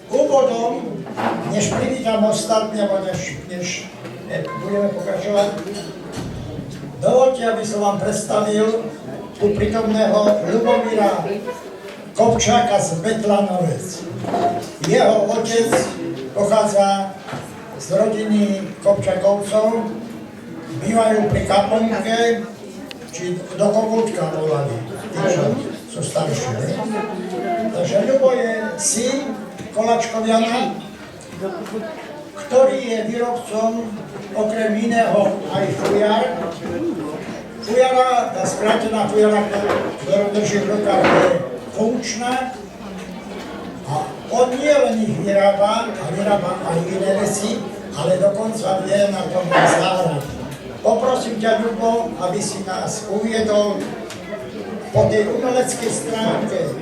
Úvodom, než privítam ostatní, alebo než budeme pokračovať, dovoľte, aby som vám predstavil tu prítomného Ľubomíra Kopčáka z Betlanovec. Jeho otec pochádza z rodiny Kopčakovcov, bývajú pri Kaplnke, či do Kovúčka volali, tí, čo sú starší. Takže Ľubo je syn Koláčkoviana, ktorý je výrobcom okrem iného aj fujar. Fujara, tá skrátená fujara, ktorú drží v rukách, je funkčná. A on nie len ich vyrába, a vyrába aj iné veci, ale dokonca vie na tom zahrať. Poprosím ťa, Ľubo, aby si nás uviedol po tej umeleckej stránke,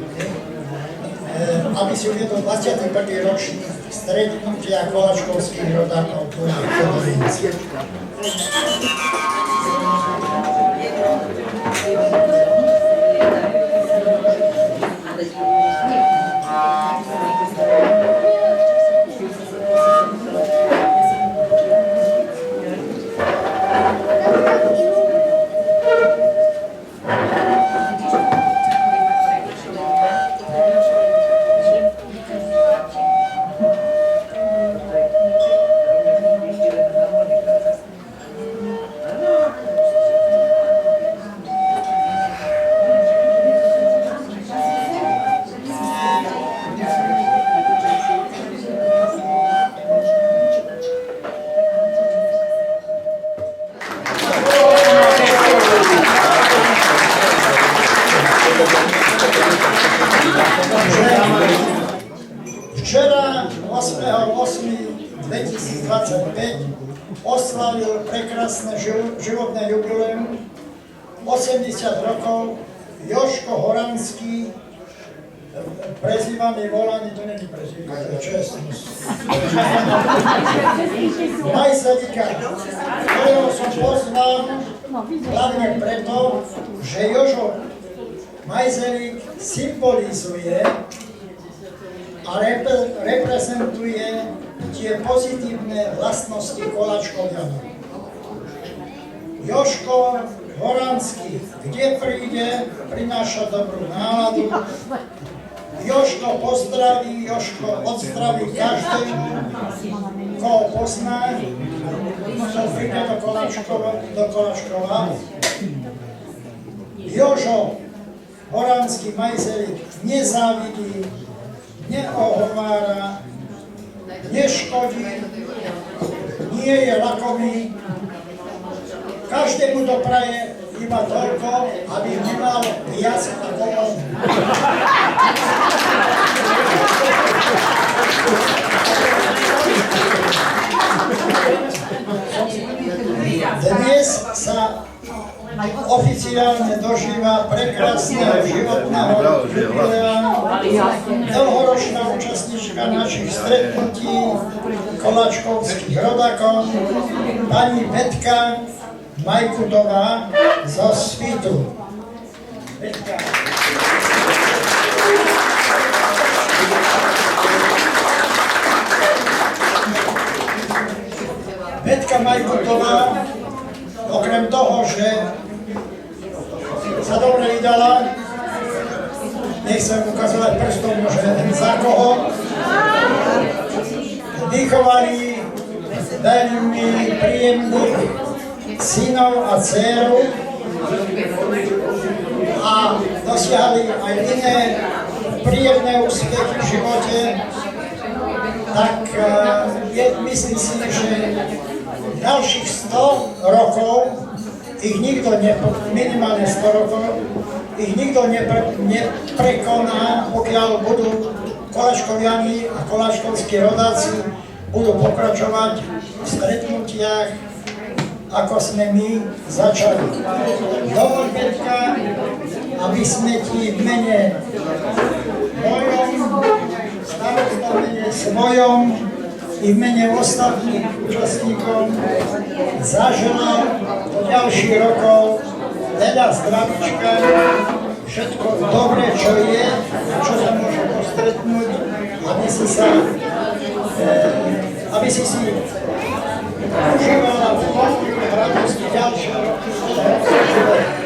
aby si uviedol 21. ročník stretnutia koláčkovských rodákov tu na Kodorinci. Včera, 8.8.2025, oslavil prekrásne životné jubileum 80 rokov Jožko Horanský, prezývaný, volaný, to není prezývaný, to je čestnosť. Majsadika, ktorého som poznal hlavne preto, že Jožo Majzelik symbolizuje a reprezentuje tie pozitívne vlastnosti Koláčkovianov. Jožko Horanský, kde príde, prináša dobrú náladu. Jožko pozdraví, Jožko odzdraví každému, koho pozná, kto príde do Koláčkova. Jožo Horanský Majzelik nezávidí, neohovára, neškodí, nie je lakomý. Každému dopraje iba toľko, aby nemal viac ako on. Dnes sa oficiálne dožíva prekrásneho životného jubilea dlhoročná účastníčka našich stretnutí koláčkovských rodákov, pani Betka Majkutová zo Svitu. Betka. Betka Majkutová, okrem toho, že sa dobre vydala, nechcem ukazovať prstom, že za koho, vychovali veľmi príjemných synov a dcéru a dosiahli aj iné príjemné úspechy v živote, tak myslím si, že ďalších 100 rokov ich nikto minimálne 100 rokov, ich nikto neprekoná, pokiaľ budú koláčkoviani a koláčkovskí rodáci budú pokračovať v stretnutiach, ako sme my začali. Dovol, Peťka, aby sme ti v mene mojom, starosta v mene svojom i v mene ostatných účastníkov zaželal do ďalších rokov veľa zdravíčka, všetko dobre, čo je, čo sa môže postretnúť, aby si užívala v radosti ďalšie roky života.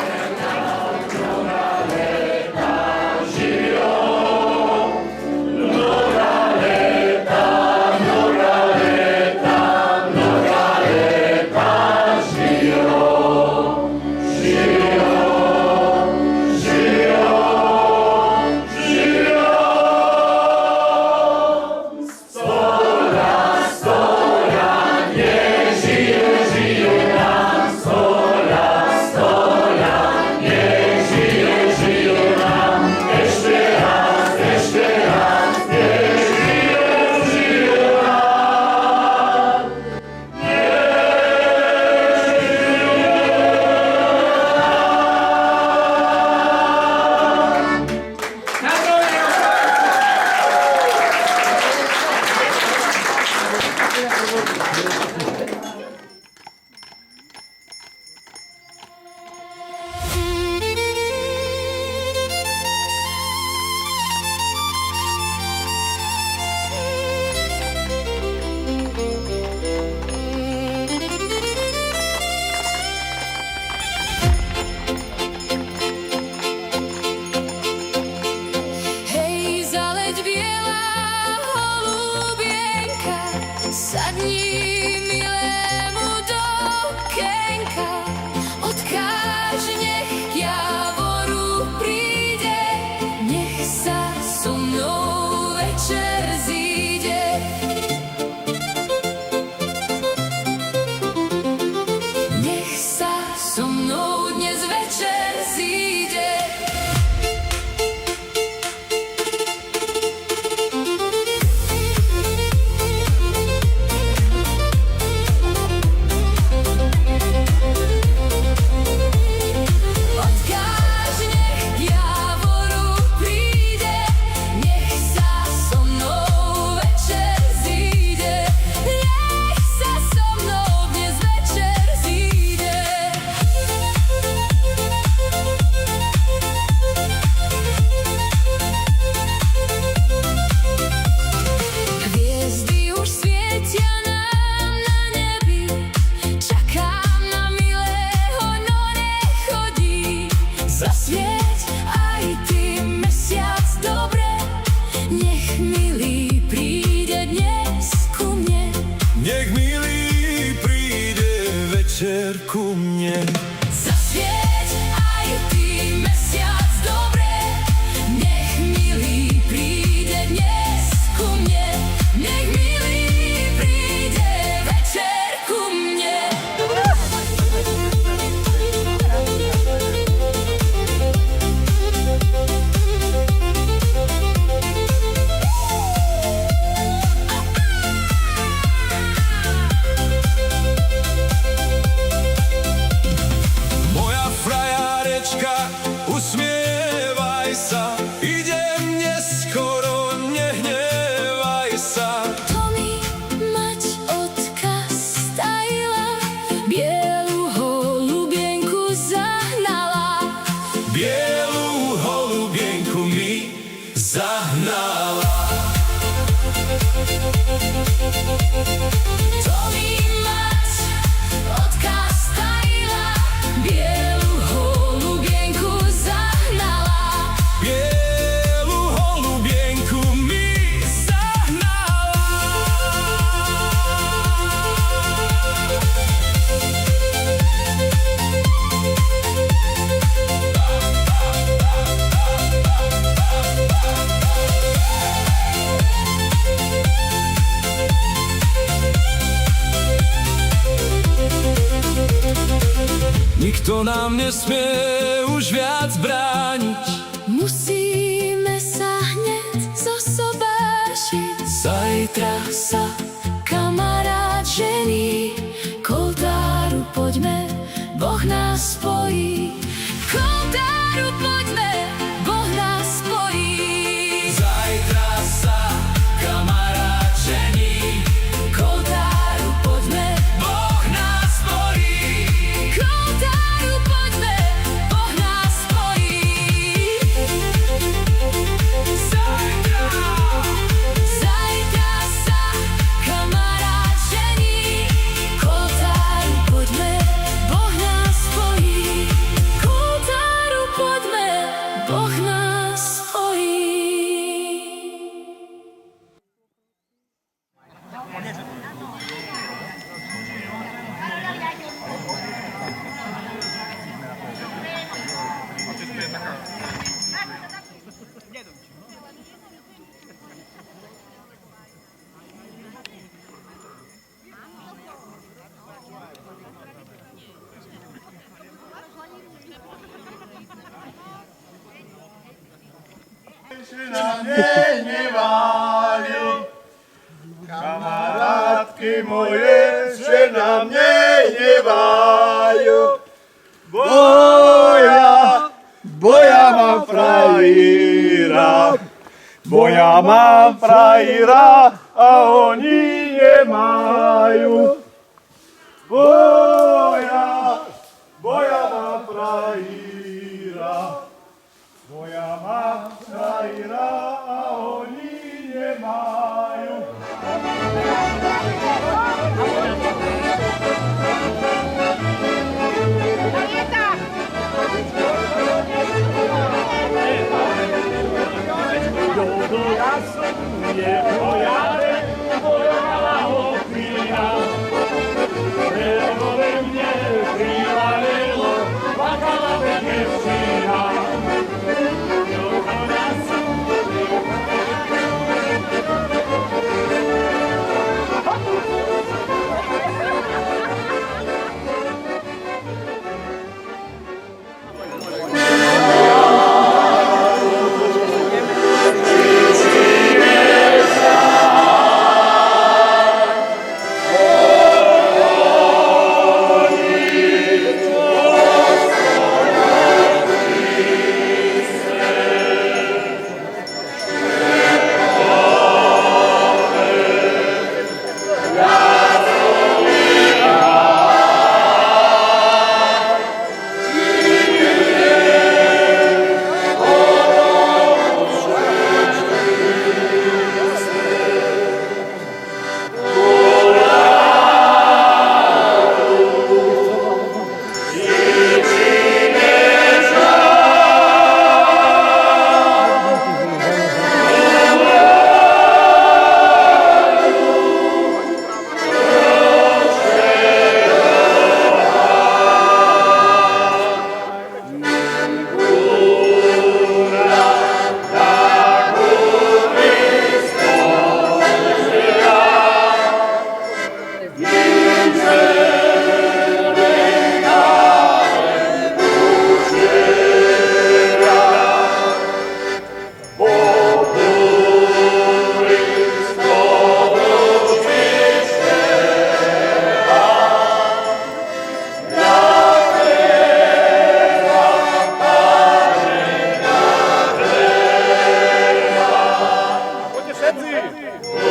nikto nám nesmie už viac brániť. Musíme sa hneď zosobášiť. Zajtra sa Kamarát žení, k oltáru poďme, Boh nás spojí. K oltáru poďme, Boh nás spojí. Zajtra sa kamarát žení, K oltáru poďme, Boh nás spojí. k oltáru poďme, Boh nás spojí. Zajtra sa kamarát žení, k oltáru poďme, Boh nás spojí. K oltáru poďme, Boh nás spojí. Na mne neváľu, kamarátky moje, že na mne neváľu. Boja mám frajíra, a oni nemajú. Boja mám frajíra. Moja matka Ira, a oni nemajú. Do lasu je pojade, moja malá opíra. Lebo ve mne privalilo, plakala ve devčina. Všetci!